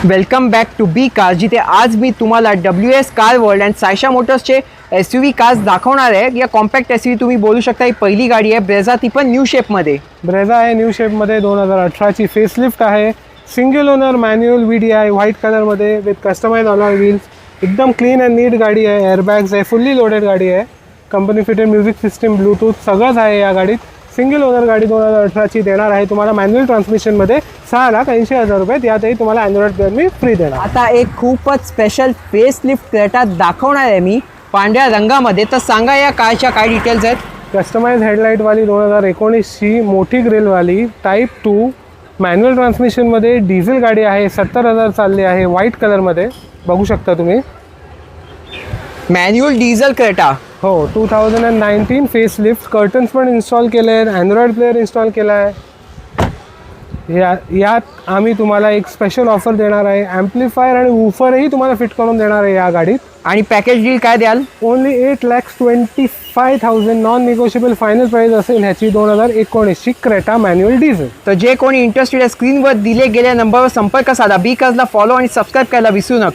Welcome back to B car, जिथे आज मी तुम्हाला WS car world and Saisha मोटर्सचे SUV कार्स दाखवणार आहे. या कॉम्पॅक्ट SUV तुम्ही बोलू शकता ही पहिली गाडी आहे. ब्रेझा, ती पण न्यू शेपमध्ये. ब्रेझा आहे न्यू शेपमध्ये 2018ची फेसलिफ्ट आहे. Single owner manual VDI white कलरमध्ये विथ कस्टमाइज अलॉय व्हील्स. एकदम क्लीन अँड नीट गाडी आहे. एअरबॅग्स आहे, फुल्ली लोडेड गाडी आहे. Company fitted music system, Bluetooth सगळंच आहे या गाडीत. सिंगल ओनर गाडी 2018ची देणार आहे तुम्हाला मॅन्युअल ट्रान्समिशनमध्ये 6,80,000 रुपये. यातही तुम्हाला अँड्रॉइड प्लेअर मी फ्री देणार. आता एक खूपच स्पेशल फेसलिफ्ट क्रेटा दाखवणार आहे मी पांढऱ्या रंगामध्ये. तर सांगा या कारच्या काय डिटेल्स आहेत. कस्टमाइज हेडलाईटवाली 2019ची मोठी ग्रिलवाली टाईप 2 मॅन्युअल ट्रान्समिशनमध्ये डिझेल गाडी आहे. 70,000 चालली आहे. व्हाईट कलरमध्ये बघू शकता तुम्ही. Manual diesel Creta. हो, 2019 फेसलिफ्ट. कर्टन्स पण इन्स्टॉल केले आहेत. अँड्रॉइड प्लेअर इन्स्टॉल केला आहे. यात आम्ही तुम्हाला एक स्पेशल ऑफर देणार आहे. ॲम्प्लिफायर आणि वूफरही तुम्हाला फिट करून देणार आहे या गाडीत. आणि पॅकेज डील काय द्याल. Only 8,25,000 non negotiable final price असेल ह्याची 2019ची क्रेटा मॅन्युअल डिझेल. तर जे कोणी इंटरेस्टेड आहे स्क्रीनवर दिले गेल्या नंबरवर संपर्क साधा. बी कार्सला फॉलो आणि सबस्क्राईब करायला विसरू नका.